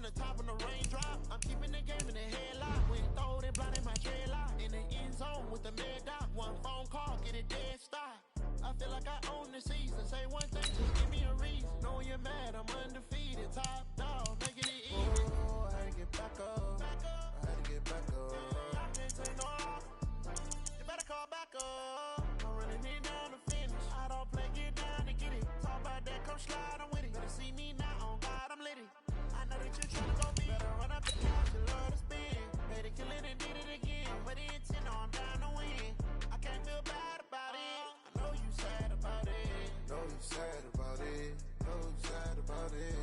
the top of the raindrop. I'm keeping the game in the headlock. When throw it blind in my dreadlock. In the end zone with the mad dot. One phone call, get it dead stop. I feel like I own the season. Say one thing, just give me a reason. Know you're mad, I'm undefeated. Top dog, making it even. Oh, I had to get back up. I had to get back up. I can't say no. You better call back up. I'm running it down to finish. I don't play, get down to get it. Talk about that, come slide, I'm with it. Better see me now, on God, I'm lit it. I know that you're trying to go big. Better run up the couch, you love to spin. Better kill it and did it again. But the intent, I'm down to win. I can't feel bad about it. I know you sad about it. Know you sad about it. Know you sad about it.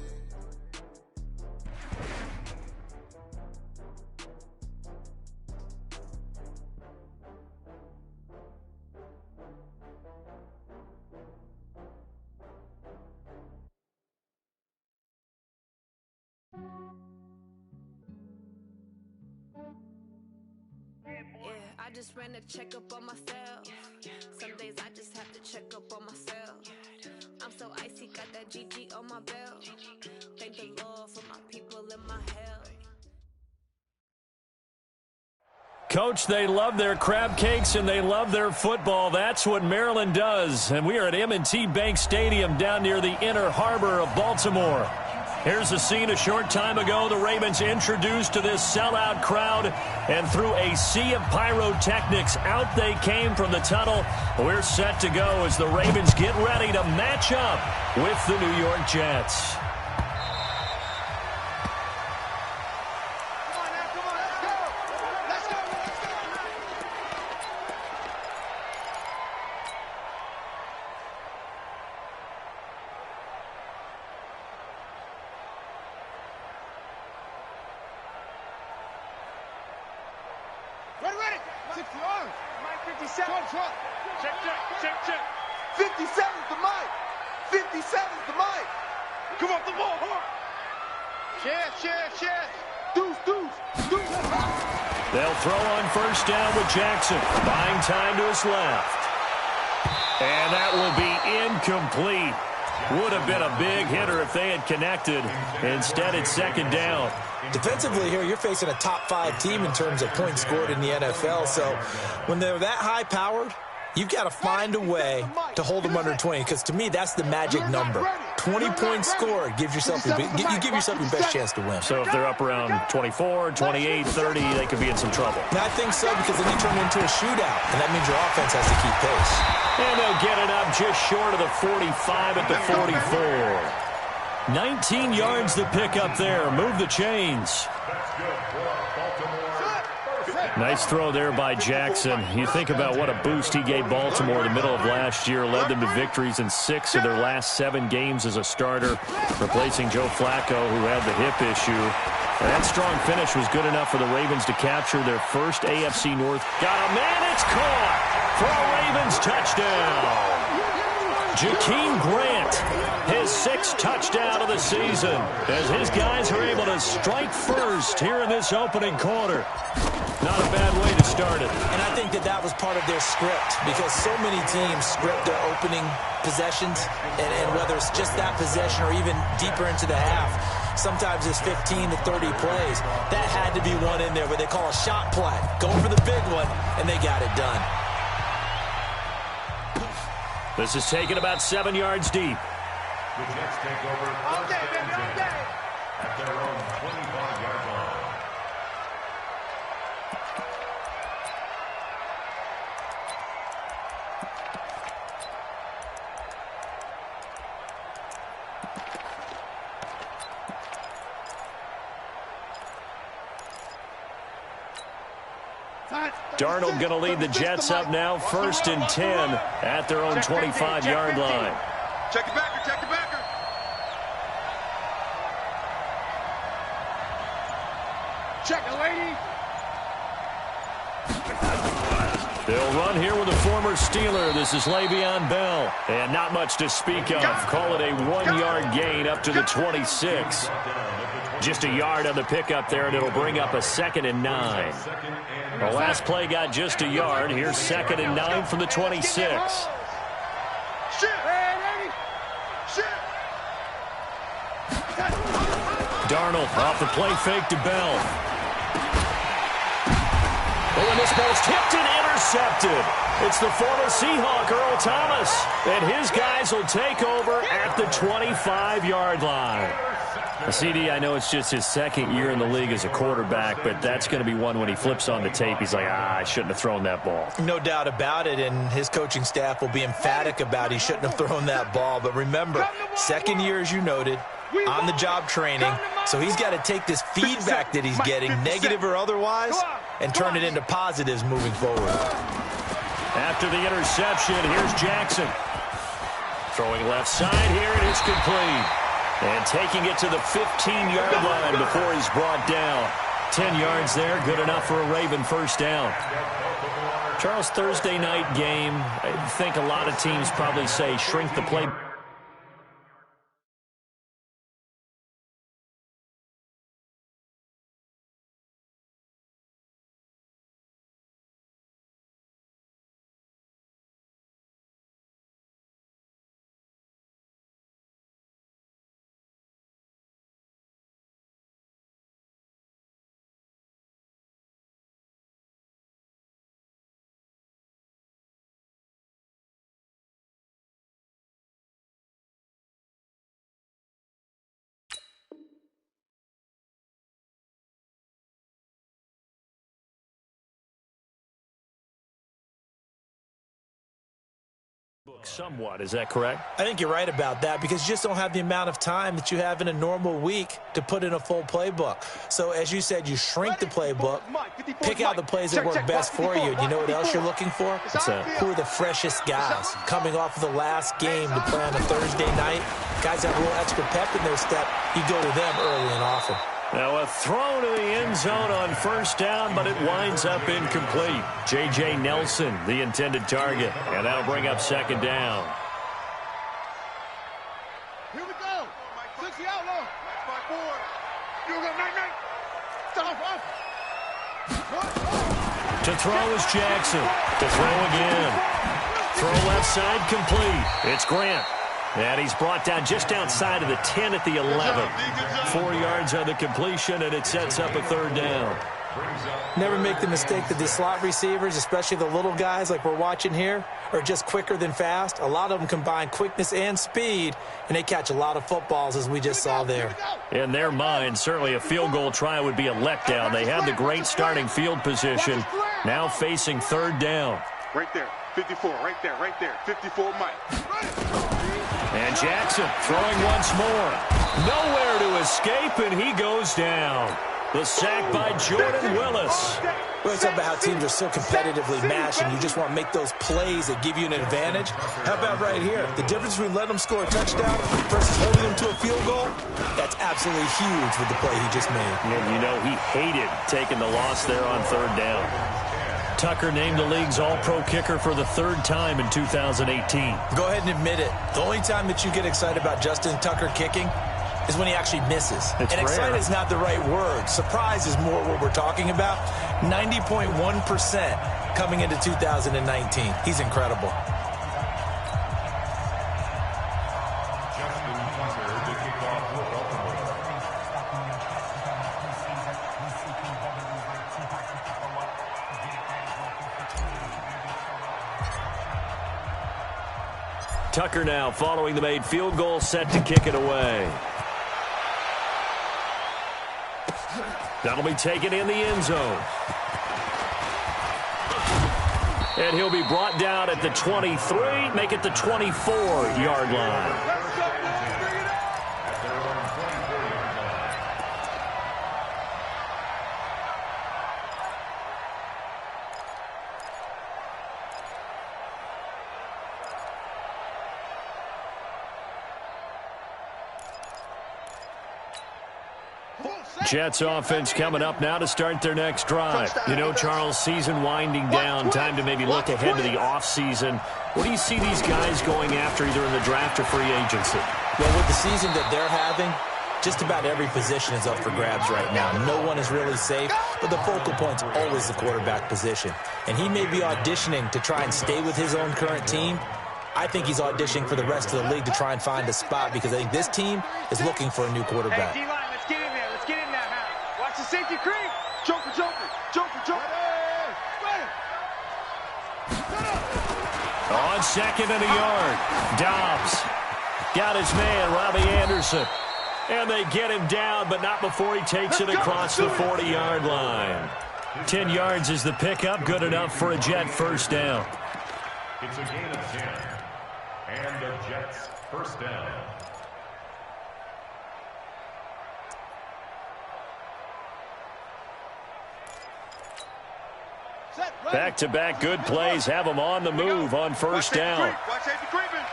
I just ran a checkup on myself. Some days I just have to check up on myself. I'm so icy, got that GG on my belt. Thank the Lord for my people in my health. Coach, they love their crab cakes and they love their football. That's what Maryland does. And we are at M&T Bank Stadium down near the inner harbor of Baltimore. Here's a scene a short time ago. The Ravens introduced to this sellout crowd, and through a sea of pyrotechnics, out they came from the tunnel. We're set to go as the Ravens get ready to match up with the New York Jets. Ready. 60 yards. Mike 57. Check. 57's the mic. 57's the mic. Come off the ball. Chest. Deuce. They'll throw on first down with Jackson. Buying time to his left. And that will be incomplete. Would have been a big hitter if they had connected. Instead, it's second down. Defensively here, you're facing a top-5 team in terms of points scored in the NFL. So when they're that high-powered, you've got to find a way to hold them under 20. Because to me, that's the magic number. 20 points scored gives yourself you give yourself your best chance to win. So if they're up around 24, 28, 30, they could be in some trouble. And I think so, because then you turn it into a shootout, and that means your offense has to keep pace. And they'll get it up just short of the 45 at the 44. 19 yards to pick up there. Move the chains. Nice throw there by Jackson. You think about what a boost he gave Baltimore in the middle of last year. Led them to victories in 6 of their last 7 games as a starter, replacing Joe Flacco, who had the hip issue. And that strong finish was good enough for the Ravens to capture their first AFC North. Got a man, it's caught for a Ravens touchdown. Jakeem Grant, his 6th touchdown of the season, as his guys are able to strike first here in this opening quarter. Not a bad way to start it. And I think that was part of their script, because so many teams script their opening possessions, and whether it's just that possession or even deeper into the half, sometimes it's 15 to 30 plays. That had to be one in there where they call a shot play. Go for the big one, and they got it done. This is taken about 7 yards deep. The Jets take over at their own 25-yard line. Darnold going to lead the Jets up now, 1st and 10 at their own 25-yard line. Check your backer. Check the lady. They'll run here with a former Steeler. This is Le'Veon Bell. And not much to speak of. Call it a 1-yard gain up to the 26. Just a yard on the pickup there, and it'll bring up a 2nd and 9. The last play got just a yard. Here's 2nd and 9 from the 26. Darnold off the play fake to Bell. Oh, and this ball's tipped and intercepted. It's the former Seahawk, Earl Thomas. And his guys will take over at the 25-yard line. CD, I know it's just his second year in the league as a quarterback, but that's going to be one when he flips on the tape. He's like, I shouldn't have thrown that ball. No doubt about it, and his coaching staff will be emphatic about he shouldn't have thrown that ball. But remember, second year, as you noted, on-the-job training, so he's got to take this feedback that he's getting, negative or otherwise, and turn it into positives moving forward. After the interception, here's Jackson. Throwing left side here, and it's complete. And taking it to the 15-yard line before he's brought down. 10 yards there, good enough for a Raven first down. Charles, Thursday night game, I think a lot of teams probably say shrink the play. Somewhat, is that correct? I think you're right about that because you just don't have the amount of time that you have in a normal week to put in a full playbook. So as you said, you shrink the playbook, pick out the plays that work best for you. And you know what else you're looking for? Who are the freshest guys coming off of the last game to play on a Thursday night? Guys have a little extra pep in their step. You go to them early and often. Now a throw to the end zone on first down, but it winds up incomplete. J.J. Nelson, the intended target, and that'll bring up second down. Here we go. 60 outlaw. That's my board. You go, night. Stop off. To throw is Jackson. To throw again. Throw left side complete. It's Grant. And he's brought down just outside of the 10 at the 11. 4 yards on the completion, and it sets up a third down. Never make the mistake that the slot receivers, especially the little guys like we're watching here, are just quicker than fast. A lot of them combine quickness and speed, and they catch a lot of footballs, as we just saw there. In their mind, certainly a field goal try would be a letdown. They had the great starting field position, now facing third down. Right there. 54, right there. 54, Mike. And Jackson throwing once more. Nowhere to escape, and he goes down. The sack by Jordan Willis. We're talking about how teams are so competitively matched, and you just want to make those plays that give you an advantage. How about right here? The difference between letting them score a touchdown versus holding them to a field goal, that's absolutely huge with the play he just made. And you know he hated taking the loss there on third down. Tucker named the league's all-pro kicker for the third time in 2018. Go ahead and admit it. The only time that you get excited about Justin Tucker kicking is when he actually misses. It's and rare. Excited is not the right word. Surprise is more what we're talking about. 90.1% coming into 2019. He's incredible. Tucker now following the made field goal, set to kick it away. That'll be taken in the end zone. And he'll be brought down at the 23, make it the 24-yard line. Jets offense coming up now to start their next drive. You know, Charles, season winding down, time to maybe look ahead to the offseason. What do you see these guys going after either in the draft or free agency? Well, with the season that they're having, just about every position is up for grabs right now. No one is really safe, but the focal point's always the quarterback position. And he may be auditioning to try and stay with his own current team. I think he's auditioning for the rest of the league to try and find a spot because I think this team is looking for a new quarterback. Hey, D-line, let's get in there. the safety creep. Joker, Joker, Joker, Joker. On second and a yard, Dobbs got his man, Robbie Anderson. And they get him down, but not before he takes it across the 40-yard line. 10 yards is the pickup, good enough for a Jet first down. It's a gain of 10, and the Jets first down. Back-to-back good plays have them on the move on first down. Watch safety creeping.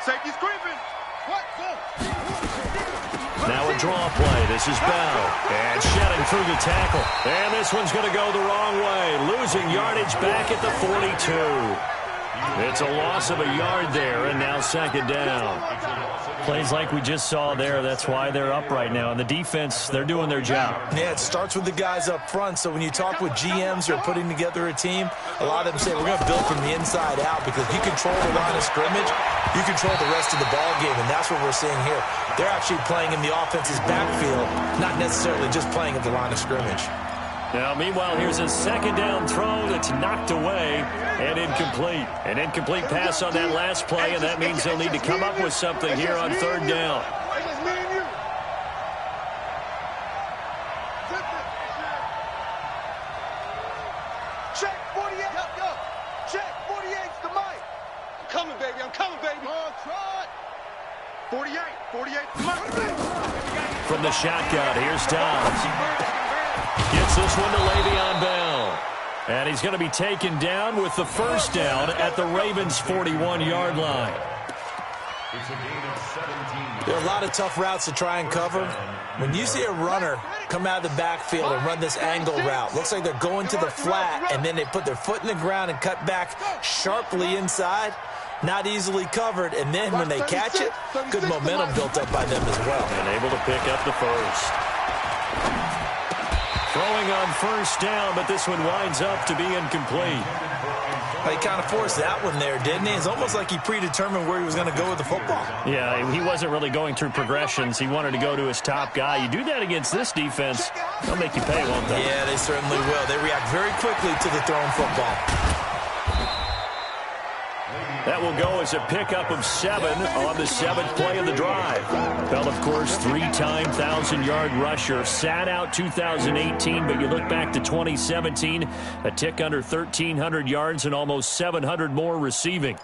Safety's creeping. Now a draw play. This is Bell. And shedding through the tackle. And this one's going to go the wrong way. Losing yardage back at the 42. It's a loss of a yard there, and now second down. Plays like we just saw there. That's why they're up right now. And the defense, they're doing their job. Yeah, it starts with the guys up front. So when you talk with GMs who are putting together a team, a lot of them say we're going to build from the inside out, because if you control the line of scrimmage, you control the rest of the ball game, and that's what we're seeing here. They're actually playing in the offense's backfield, not necessarily just playing at the line of scrimmage. Now, meanwhile, here's a second down throw that's knocked away and incomplete. An incomplete pass on that last play, and that means they'll need to come up with something here on third down. Check 48. Check 48's the mic. I'm coming, baby. I'm coming, baby. Oh, trot. 48. 48's the mic. From the shotgun, here's Dobbs. Gets this one to Le'Veon Bell. And he's going to be taken down with the first down at the Ravens' 41-yard line. It's a gain of 17. There are a lot of tough routes to try and cover. When you see a runner come out of the backfield and run this angle route, looks like they're going to the flat, and then they put their foot in the ground and cut back sharply inside. Not easily covered, and then when they catch it, good momentum built up by them as well. And able to pick up the first. Throwing on first down, but this one winds up to be incomplete. He kind of forced that one there, didn't he? It's almost like he predetermined where he was going to go with the football. Yeah, he wasn't really going through progressions. He wanted to go to his top guy. You do that against this defense, they'll make you pay, won't they? Yeah, they certainly will. They react very quickly to the thrown football. That will go as a pickup of 7 on the 7th play of the drive. Bell, of course, 3-time 1,000-yard rusher. Sat out 2018, but you look back to 2017, a tick under 1,300 yards and almost 700 more receiving.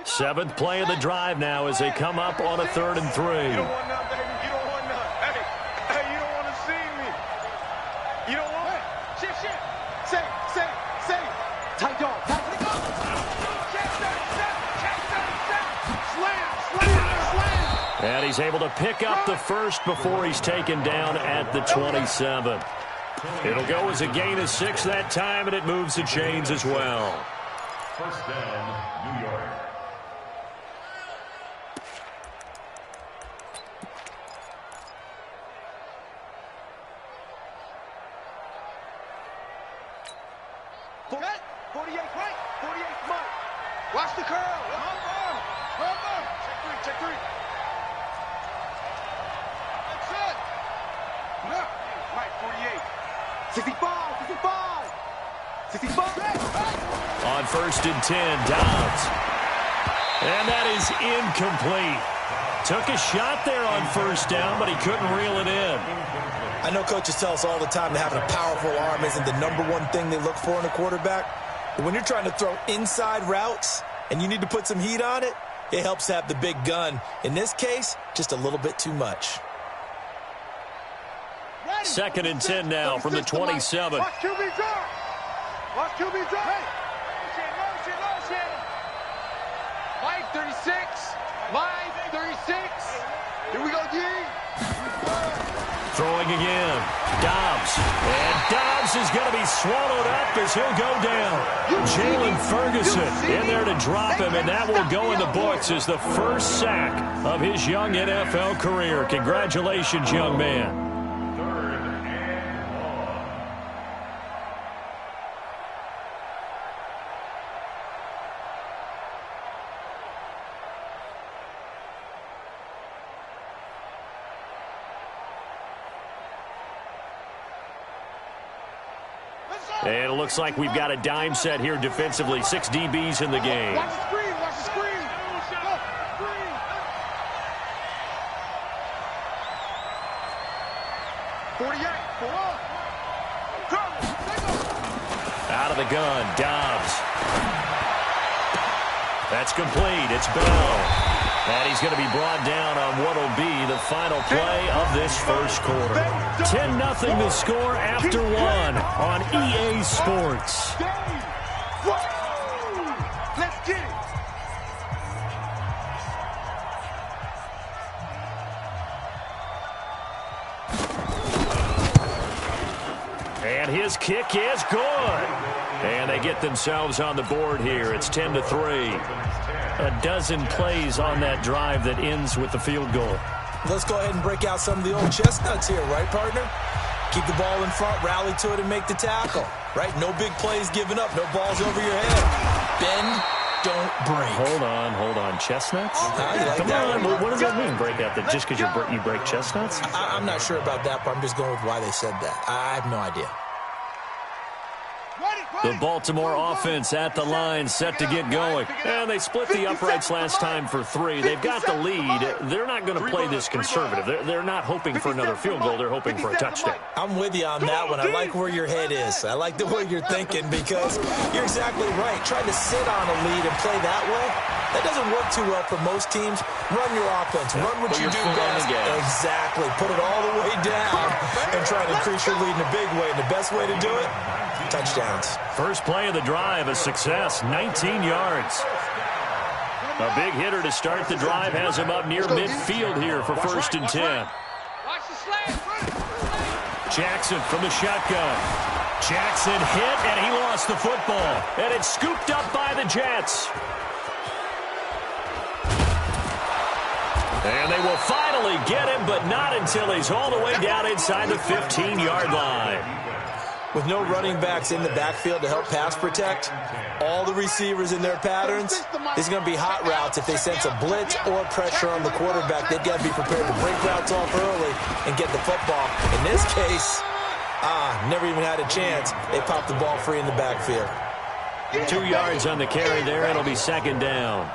Seventh play of the drive now as they come up on a 3rd and 3. You don't want none, baby. You don't want none. Hey, you don't want to see me. You don't want it. Shit. Say. Tight dog. Check 37. Slam. And he's able to pick up the first before he's taken down at the 27. It'll go as a gain of 6 that time, and it moves the chains as well. First down, New York. Set. 48 right. 48 Mike. Watch the curl. Check three. That's it. Look. Mike, 48. 65. On 1st and 10, Dobbs. And that is incomplete. Took a shot there on first down, but he couldn't reel it in. I know coaches tell us all the time that having a powerful arm isn't the #1 thing they look for in a quarterback. But when you're trying to throw inside routes and you need to put some heat on it, it helps to have the big gun. In this case, just a little bit too much. 2nd and 10 now from the 27. Watch QB drop. Hey. Motion. Mike, 36. Mike, 36. Here we go, D. Throwing again. Dobbs. And Dobbs is going to be swallowed up as he'll go down. Jalen Ferguson in there to drop him, and that will go in the books as the first sack of his young NFL career. Congratulations, young man. And it looks like we've got a dime set here defensively. 6 DBs in the game. Watch the screen, watch the screen. Go, screen. 48, Out of the gun, Dobbs. That's complete. It's Bell. And he's going to be brought down on what will be the final play of this first quarter. 10-0 the score after 1 on EA Sports. Let's get it. And his kick is good. And they get themselves on the board here. It's 10-3. A dozen plays on that drive that ends with the field goal. Let's go ahead and break out some of the old chestnuts here, right, partner? Keep the ball in front, rally to it, and make the tackle, right? No big plays given up, no balls over your head. Bend, don't break. Hold on. Chestnuts? You like Come that on, one? what does that mean, break out? That just because you break chestnuts? I'm not sure about that, but I'm just going with why they said that. I have no idea. The Baltimore offense at the line, set to get going. And they split the uprights last time for 3. They've got the lead. They're not going to play this conservative. They're not hoping for another field goal. They're hoping for a touchdown. I'm with you on that one. I like where your head is. I like the way you're thinking because you're exactly right. Trying to sit on a lead and play that way, that doesn't work too well for most teams. Run your offense. Run what you do best. Exactly. Put it all the way down and try to increase your lead in a big way. And the best way to do it, touchdowns. First play of the drive, a success, 19 yards. A big hitter to start the drive has him up near midfield here for 1st and 10. Jackson from the shotgun. Jackson hit, and he lost the football. And it's scooped up by the Jets. And they will finally get him, but not until he's all the way down inside the 15-yard line. With no running backs in the backfield to help pass protect, all the receivers in their patterns, this is going to be hot routes. If they sense a blitz or pressure on the quarterback, they've got to be prepared to break routes off early and get the football. In this case, never even had a chance. They popped the ball free in the backfield. 2 yards on the carry there. It'll be 2nd down.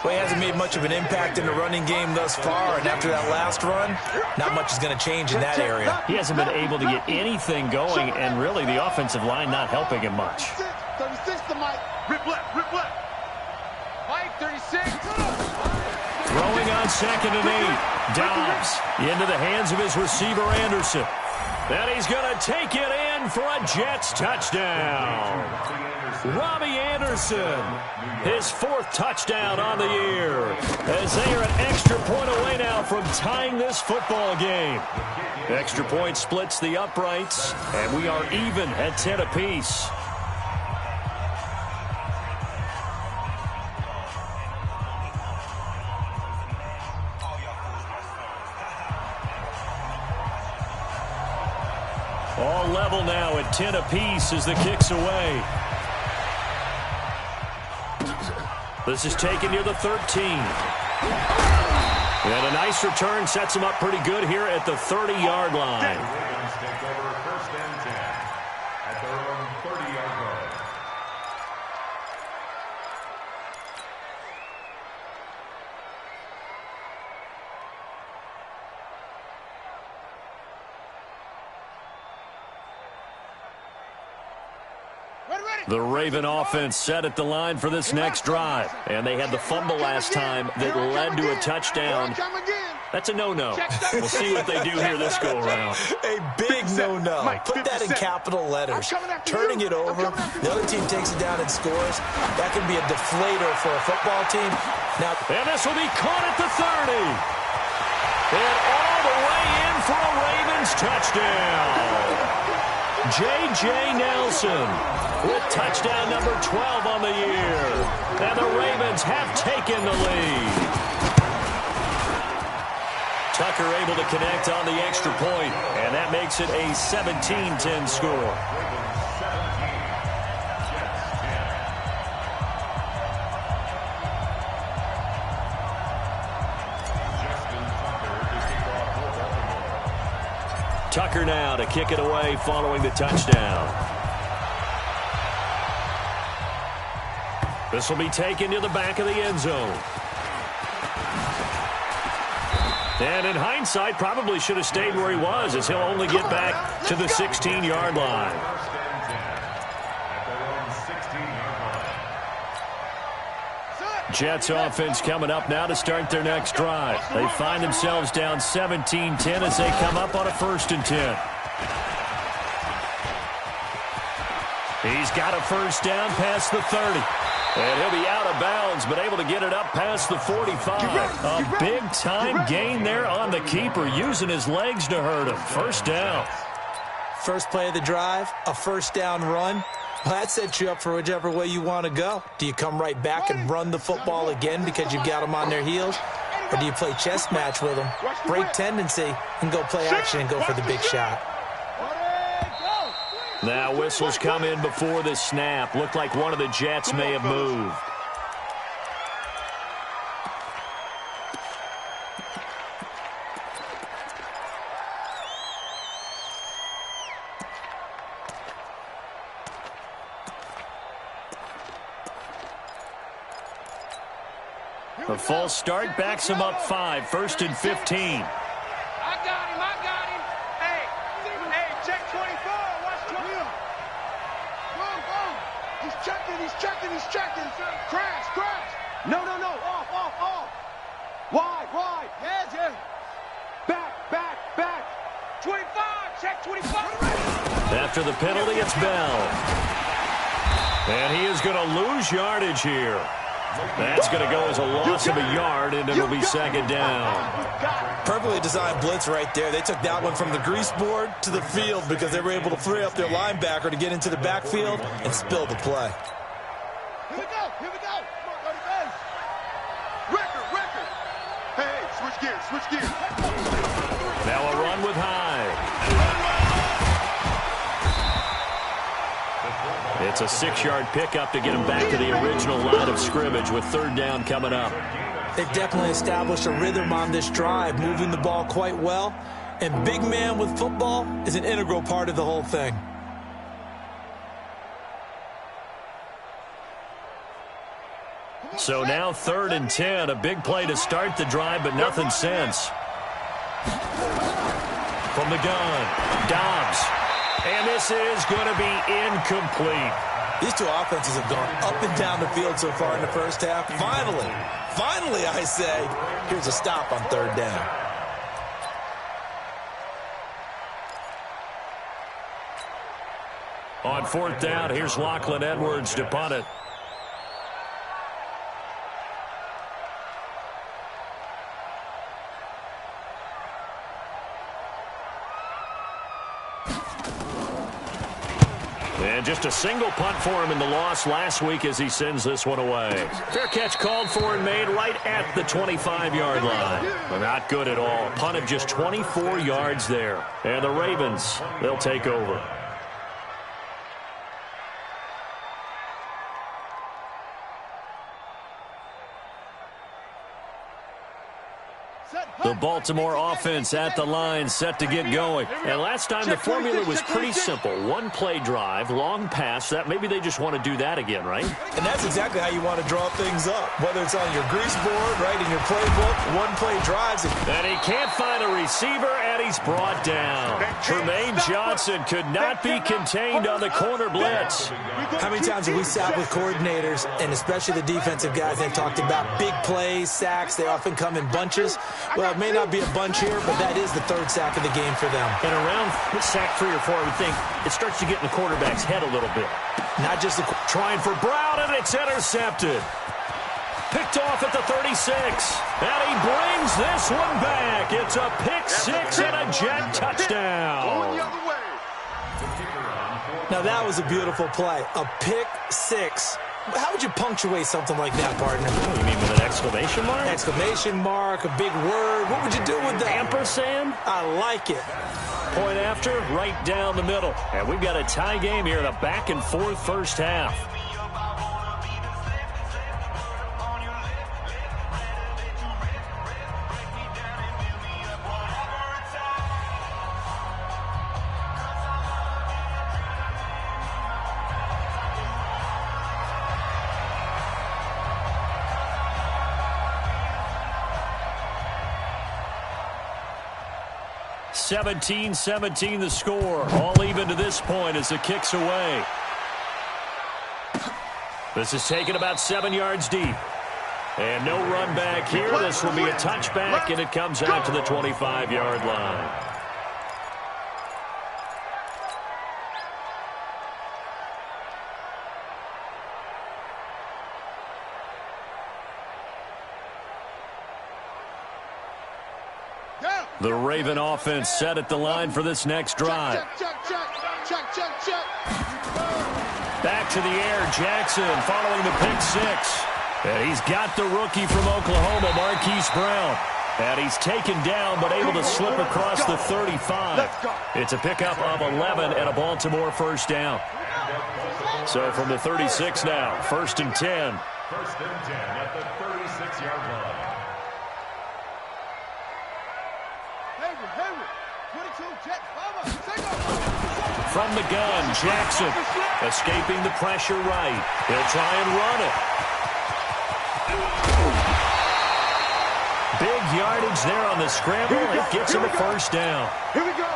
Well, he hasn't made much of an impact in the running game thus far, and after that last run, not much is going to change in that area. He hasn't been able to get anything going, and really the offensive line not helping him much. 36 to Mike. Rip left. Mike, 36. Throwing on 2nd and 8. Dobbs into the hands of his receiver, Anderson. And he's going to take it in for a Jets touchdown. Robbie Anderson, his 4th touchdown on the year, as they are an extra point away now from tying this football game. Extra point splits the uprights, and we are even at 10 apiece. All level now at 10 apiece as the kick's away. This is taken near the 13. And a nice return sets him up pretty good here at the 30-yard line. Ravens take over 1st and 10 at their own 30-yard line. The Raven offense set at the line for this next drive. And they had the fumble last time that led to a touchdown. That's a no-no. We'll see what they do here this go-around. A big no-no. Put that in capital letters. Turning it over, the other team takes it down and scores. That can be a deflator for a football team. Now, and this will be caught at the 30. And all the way in for a Ravens touchdown. J.J. Nelson with touchdown number 12 on the year. And the Ravens have taken the lead. Tucker able to connect on the extra point, and that makes it a 17-10 score. Tucker now to kick it away following the touchdown. This will be taken to the back of the end zone. And in hindsight, probably should have stayed where he was, as he'll only get back to the 16-yard line. Jets offense coming up now to start their next drive. They find themselves down 17-10 as they come up on a 1st and 10. He's got a first down past the 30. And he'll be out of bounds, but able to get it up past the 45. A big-time gain there on the keeper, using his legs to hurt him. First down. First play of the drive, a first down run. Well, that sets you up for whichever way you want to go. Do you come right back and run the football again because you've got them on their heels? Or do you play chess match with them, break tendency, and go play action and go for the big shot? Now whistles come in before the snap. Looked like one of the Jets may have moved. A false start backs him up 5, 1st and 15. I got him. Hey, check 24. Watch 20. Go. He's checking. Crash. No. Off. Wide. Yeah. Back. 25. Check 25. After the penalty, it's Bell. And he is going to lose yardage here. That's going to go as a loss of a yard, and it'll be 2nd down. Perfectly designed blitz right there. They took that one from the grease board to the field because they were able to free up their linebacker to get into the backfield and spill the play. Here we go. Come on, go to base. Record. Hey, switch gears. Now a run with Hyde. It's a 6-yard pickup to get him back to the original line of scrimmage with 3rd down coming up. They've definitely established a rhythm on this drive, moving the ball quite well. And big man with football is an integral part of the whole thing. So now 3rd and 10, a big play to start the drive, but nothing since. From the gun, Dobbs. And this is going to be incomplete. These two offenses have gone up and down the field so far in the first half. Finally, I say, here's a stop on 3rd down. On 4th down, here's Lachlan Edwards to punt it. And just a single punt for him in the loss last week as he sends this one away. Fair catch called for and made right at the 25-yard line. Well, not good at all. Punt of just 24 yards there. And the Ravens, they'll take over. The Baltimore offense at the line, set to get going. And last time the formula was pretty simple. 1-play drive, long pass. That maybe they just want to do that again, right? And that's exactly how you want to draw things up. Whether it's on your grease board, right, in your playbook, 1-play drives. And he can't find a receiver, and he's brought down. Tremaine Johnson could not be contained on the corner blitz. How many times have we sat with coordinators, and especially the defensive guys, they've talked about big plays, sacks. They often come in bunches. Well, it may not be a bunch here, but that is the 3rd sack of the game for them. And around sack 3 or 4, I would think it starts to get in the quarterback's head a little bit. Not just the... Trying for Brown, and it's intercepted. Picked off at the 36. And he brings this one back. It's a pick six and a Jet touchdown. Now, that was a beautiful play. A pick six. How would you punctuate something like that, partner? You mean with an exclamation mark? Exclamation mark, a big word. What would you do with that? Ampersand? I like it. Point after, right down the middle. And we've got a tie game here in a back-and-forth first half. (17-17) the score. All even to this point as the kick's away. This is taken about 7 yards deep. And no run back here. This will be a touchback, and it comes out to the 25-yard line. The Raven offense set at the line for this next drive. Back to the air, Jackson following the pick six. And he's got the rookie from Oklahoma, Marquise Brown. And he's taken down but able to slip across the 35. It's a pickup of 11 and a Baltimore first down. So from the 36 now, 1st and 10. 1st and 10 at the 36-yard line. From the gun, Jackson escaping the pressure right. He'll try and run it. Big yardage there on the scramble. It gets him a first down.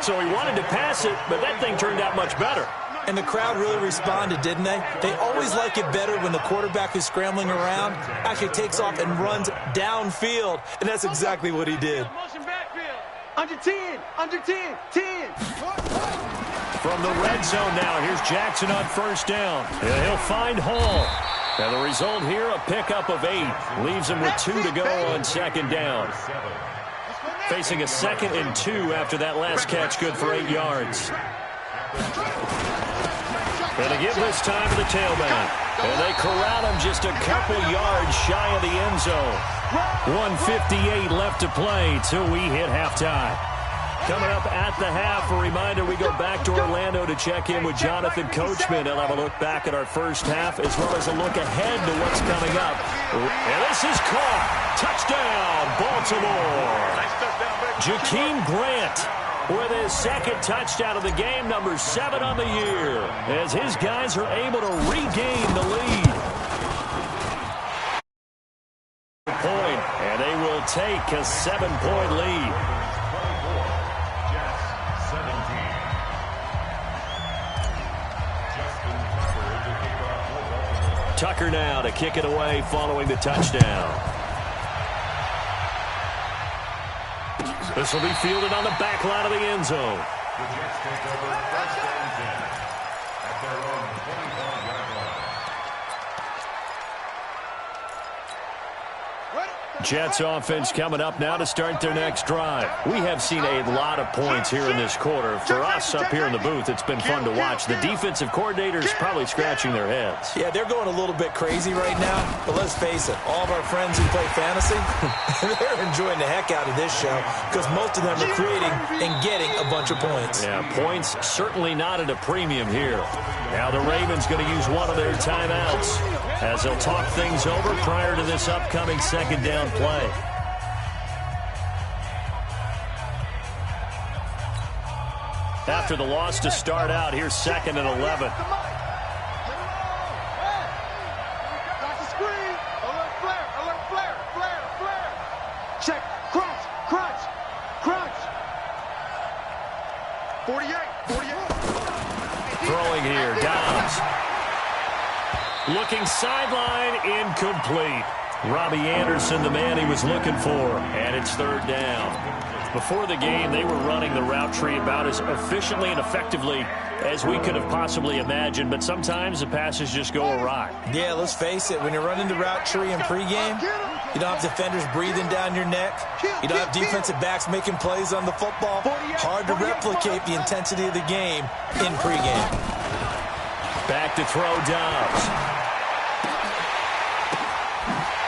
So he wanted to pass it, but that thing turned out much better. And the crowd really responded, didn't they? They always like it better when the quarterback who's scrambling around actually takes off and runs downfield. And that's exactly what he did. Under 10, under 10, 10. From the red zone now, here's Jackson on first down. And he'll find Hall. And the result here, a pickup of 8. Leaves him with 2 to go on second down. Facing a 2nd and 2 after that last catch, good for 8 yards. And to give this time to the tailback. And they corral him just a couple yards shy of the end zone. 1:58 left to play till we hit halftime. Coming up at the half, a reminder, we go back to Orlando to check in with Jonathan Coachman. He'll have a look back at our first half as well as a look ahead to what's coming up. And this is caught. Touchdown, Baltimore. Jakeem Grant with his 2nd touchdown of the game, number 7 on the year, as his guys are able to regain the lead. And they will take a 7-point lead. Tucker now to kick it away following the touchdown. This will be fielded on the back line of the end zone. The Jets take over 1st and 10 at their own 25-yard line. Jets offense coming up now to start their next drive. We have seen a lot of points here in this quarter. For us up here in the booth, it's been fun to watch. The defensive coordinators probably scratching their heads. Yeah, they're going a little bit crazy right now. But let's face it, all of our friends who play fantasy, they're enjoying the heck out of this show because most of them are creating and getting a bunch of points. Yeah, points certainly not at a premium here. Now the Ravens going to use one of their timeouts as they'll talk things over prior to this upcoming second down play. After the loss to start out, here's 2nd and 11. Check, crunch, crunch, crunch. 48. Throwing here, Dobbs. Looking sideline, incomplete. Robbie Anderson, the man he was looking for, and it's third down. Before the game, they were running the route tree about as efficiently and effectively as we could have possibly imagined, but sometimes the passes just go awry. Yeah, let's face it, when you're running the route tree in pregame, you don't have defenders breathing down your neck. You don't have defensive backs making plays on the football. Hard to replicate the intensity of the game in pregame. Back to throw Dobbs.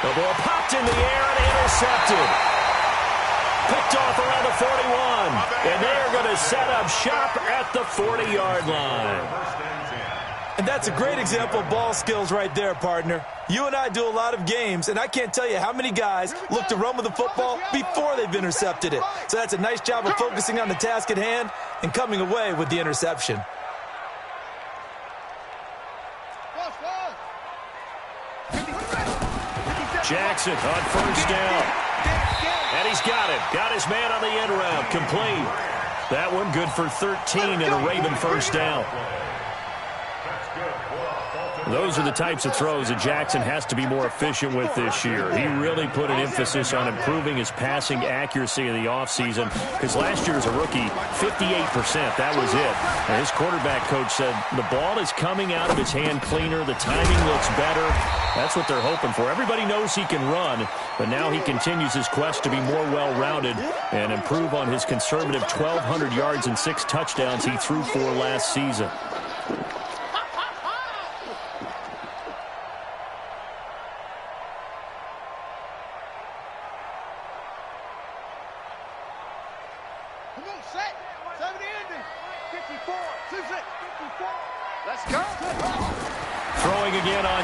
The ball popped in the air and intercepted. Picked off around the 41. And they are going to set up shop at the 40-yard line. And that's a great example of ball skills right there, partner. You and I do a lot of games, and I can't tell you how many guys look to run with the football before they've intercepted it. So that's a nice job of focusing on the task at hand and coming away with the interception. Jackson on first down. And he's got it. Got his man on the end route. Complete. That one good for 13 and a Raven first down. Those are the types of throws that Jackson has to be more efficient with this year. He really put an emphasis on improving his passing accuracy in the offseason because last year as a rookie, 58%, that was it. And his quarterback coach said the ball is coming out of his hand cleaner. The timing looks better. That's what they're hoping for. Everybody knows he can run, but now he continues his quest to be more well-rounded and improve on his conservative 1,200 yards and 6 touchdowns he threw for last season.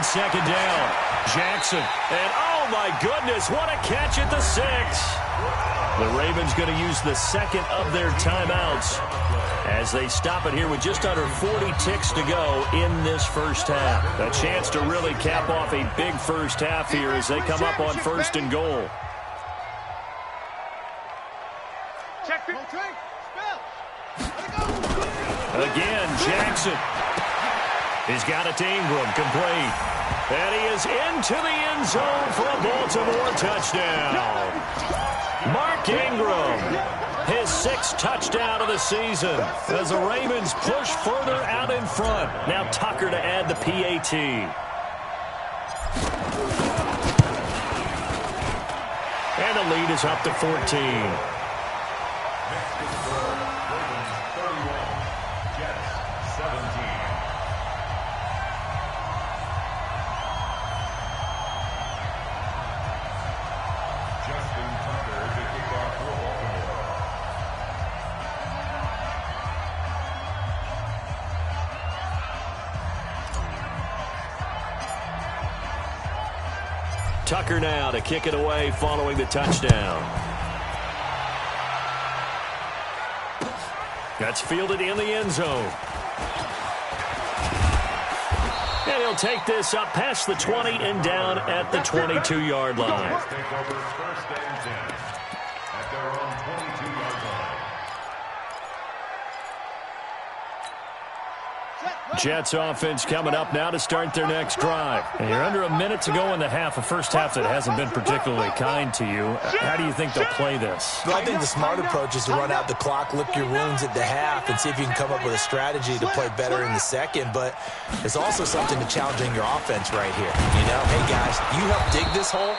Second down. Jackson. And oh my goodness, what a catch at the 6. The Ravens going to use the second of their timeouts as they stop it here with just under 40 ticks to go in this first half. A chance to really cap off a big first half here as they come up on first and goal. Again, Jackson. He's got it to Ingram, complete. And he is into the end zone for a Baltimore touchdown. Mark Ingram, his 6th touchdown of the season as the Ravens push further out in front. Now Tucker to add the PAT. And the lead is up to 14. Tucker now to kick it away following the touchdown. That's fielded in the end zone. And he'll take this up past the 20 and down at the 22-yard line. Jets offense coming up now to start their next drive. And you're under a minute to go in the half, a first half that hasn't been particularly kind to you. How do you think they'll play this? Well, I think the smart approach is to run out the clock, lick your wounds at the half, and see if you can come up with a strategy to play better in the second. But there's also something to challenging your offense right here. You know, hey, guys, you help dig this hole.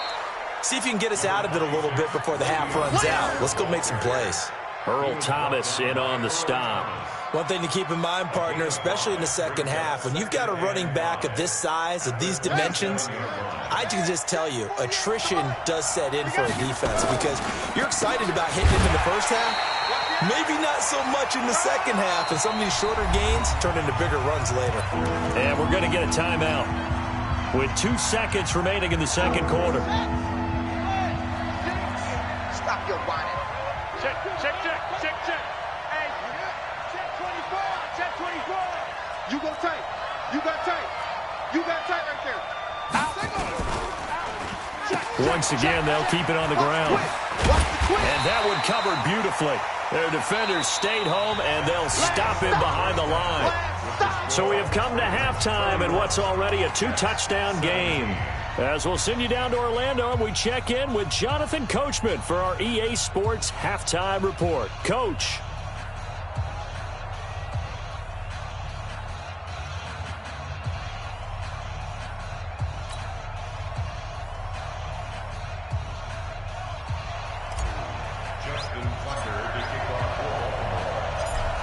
See if you can get us out of it a little bit before the half runs out. Let's go make some plays. Earl Thomas in on the stop. One thing to keep in mind, partner, especially in the second half, when you've got a running back of this size, of these dimensions, I can just tell you, attrition does set in for a defense because you're excited about hitting him in the first half, maybe not so much in the second half, and some of these shorter gains turn into bigger runs later. And we're going to get a timeout with 2 seconds remaining in the second quarter. Stop your whining. Check. Hey, check 24. Check 24. You go tight. You got tight. You got tight right there. Out. Once again, they'll keep it on the ground. And that one covered beautifully. Their defenders stayed home, and they'll stop him behind the line. So we have come to halftime in what's already a 2-touchdown game. As we'll send you down to Orlando, and we check in with Jonathan Coachman for our EA Sports Halftime Report. Coach.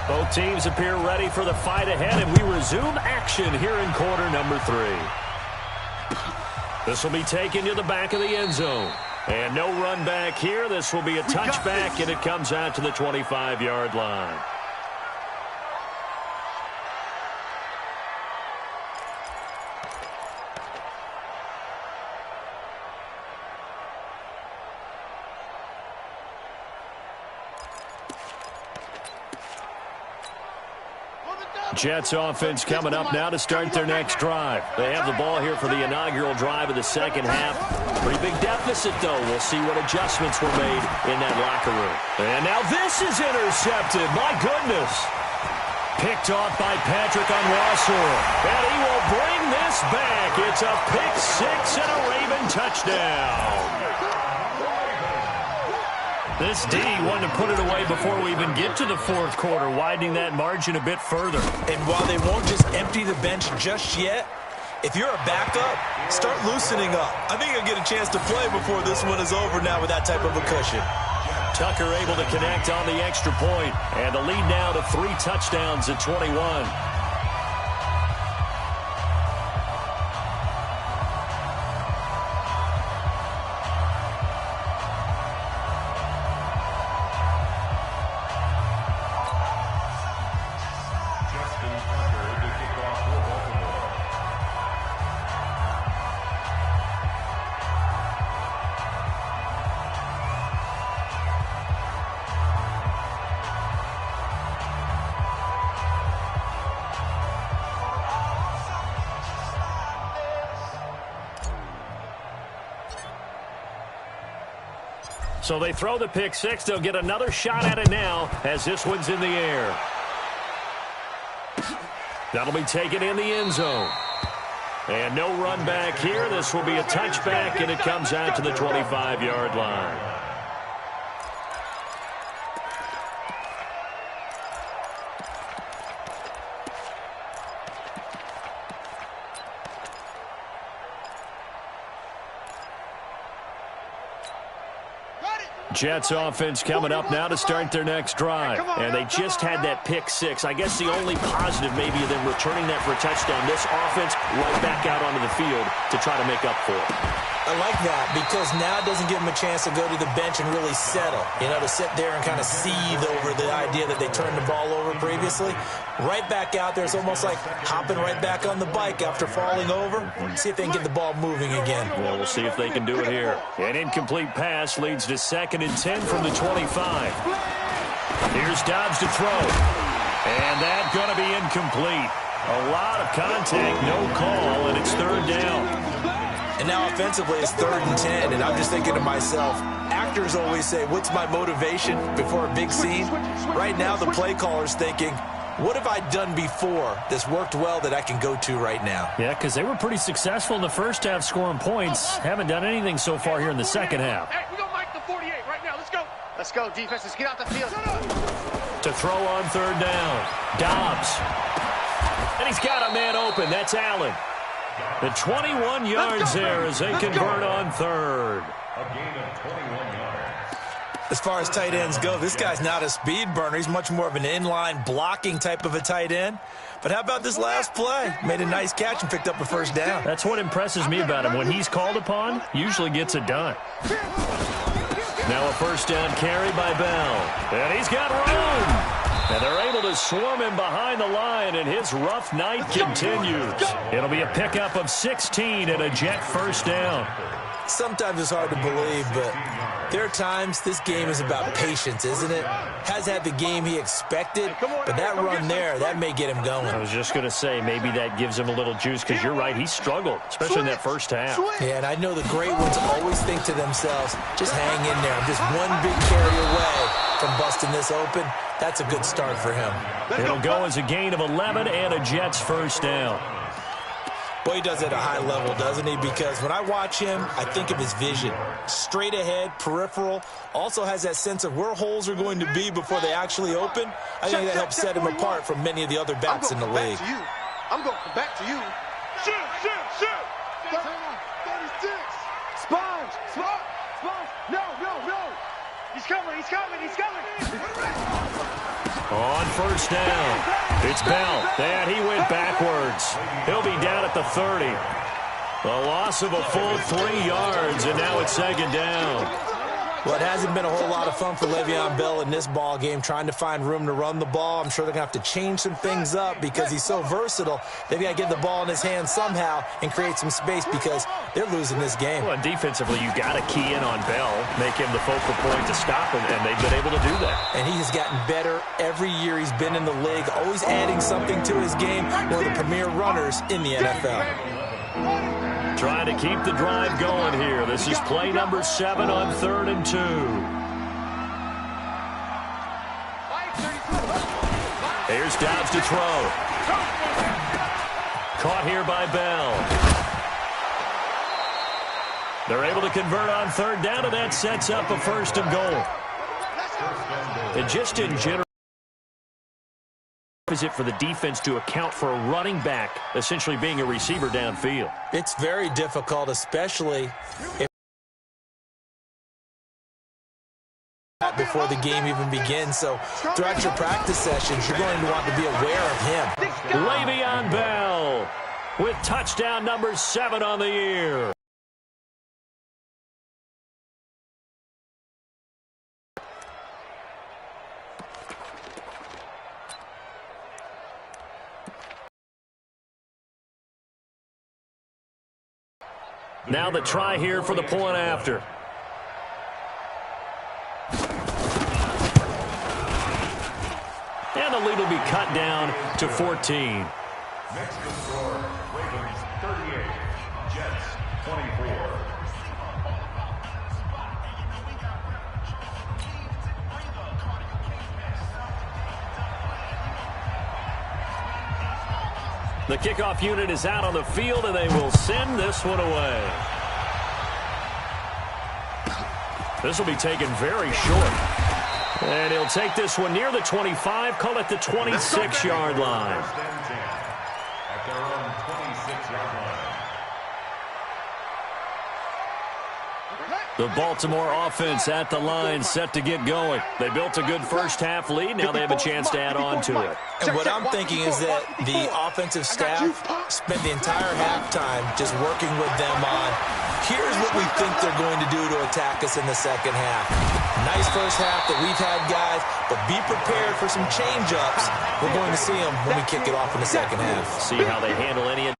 Both teams appear ready for the fight ahead, and we resume action here in quarter number 3. This will be taken to the back of the end zone. And no run back here. This will be a touchback, and it comes out to the 25-yard line. Jets offense coming up now to start their next drive. They have the ball here for the inaugural drive of the second half. Pretty big deficit, though. We'll see what adjustments were made in that locker room. And now this is intercepted. My goodness. Picked off by Patrick on Wassor. And he will bring this back. It's a pick six and a Raven touchdown. This D wanted to put it away before we even get to the fourth quarter, widening that margin a bit further. And while they won't just empty the bench just yet, if you're a backup, start loosening up. I think you'll get a chance to play before this one is over now with that type of a cushion. Tucker able to connect on the extra point, and the lead now to 3 touchdowns at 21. So they throw the pick six. They'll get another shot at it now as this one's in the air. That'll be taken in the end zone. And no run back here. This will be a touchback, and it comes out to the 25-yard line. Jets offense coming up now to start their next drive. And they just had that pick six. I guess the only positive maybe of them returning that for a touchdown. This offense right back out onto the field to try to make up for it. I like that because now it doesn't give them a chance to go to the bench and really settle. You know, to sit there and kind of seethe over the idea that they turned the ball over previously. Right back out there. It's almost like hopping right back on the bike after falling over. See if they can get the ball moving again. Well, we'll see if they can do it here. An incomplete pass leads to 2nd and 10 from the 25. Here's Dobbs to throw. And that's going to be incomplete. A lot of contact, no call, and it's 3rd down. And now offensively it's 3rd and 10, and I'm just thinking to myself, actors always say, what's my motivation before a big scene? Right now the play caller's thinking, what have I done before that's worked well that I can go to right now? Yeah, because they were pretty successful in the first half scoring points. Haven't done anything so far here in the second half. Hey, we're going to mic the 48 right now. Let's go. Let's go, defense. Let's get out the field. To throw on 3rd down. Dobbs. And he's got a man open. That's Allen. The 21 yards there as they convert on 3rd. A gain of 21 yards. As far as tight ends go, this guy's not a speed burner. He's much more of an inline blocking type of a tight end. But how about this last play? Made a nice catch and picked up a 1st down. That's what impresses me about him. When he's called upon, usually gets it done. Now a 1st down carry by Bell. And he's got room. And they're able to swarm him behind the line, and his rough night continues. It'll be a pickup of 16 and a Jet 1st down. Sometimes it's hard to believe, but there are times this game is about patience, isn't it? Has had the game he expected, but that run there, that may get him going. I was just going to say, maybe that gives him a little juice, because you're right, he struggled, especially in that first half. Yeah, and I know the great ones always think to themselves, just hang in there. I'm just one big carry away from busting this open. That's a good start for him. It'll go as a gain of 11 and a Jets 1st down. Well, he does it at a high level, doesn't he? Because when I watch him, I think of his vision. Straight ahead, peripheral. Also has that sense of where holes are going to be before they actually open. I think that helps set him apart from many of the other backs in the league. I'm going back to you. Shoot, shoot, shoot. 36. Sponge. No. He's coming. On first down, it's Bell. And he went backwards. He'll be down at the 30. A loss of a full 3 yards, and now it's second down. Well, it hasn't been a whole lot of fun for Le'Veon Bell in this ball game, trying to find room to run the ball. I'm sure they're going to have to change some things up because he's so versatile. They've got to get the ball in his hands somehow and create some space because they're losing this game. Well, and defensively, you got to key in on Bell, make him the focal point to stop him, and they've been able to do that. And he has gotten better every year he's been in the league, always adding something to his game. One of the premier runners in the NFL. Trying to keep the drive going here. This is play number 7 on 3rd and 2. Here's Dobbs to throw. Caught here by Bell. They're able to convert on 3rd down, and that sets up a 1st and goal. And just in general, is it for the defense to account for a running back essentially being a receiver downfield? It's very difficult, especially if before the game even begins. So throughout your practice sessions, you're going to want to be aware of him. Le'Veon Bell with touchdown number 7 on the year. Now the try here for the point after. And the lead will be cut down to 14. Next to score, Ravens 38, Jets 24. The kickoff unit is out on the field, and they will send this one away. This will be taken very short. And he'll take this one near the 25, call it the 26-yard line. At their own 26-yard line. The Baltimore offense at the line, set to get going. They built a good first-half lead. Now they have a chance to add on to it. And what I'm thinking is that the offensive staff spent the entire halftime just working with them on, here's what we think they're going to do to attack us in the second half. Nice first half that we've had, guys, but be prepared for some change-ups. We're going to see them when we kick it off in the second half. See how they handle any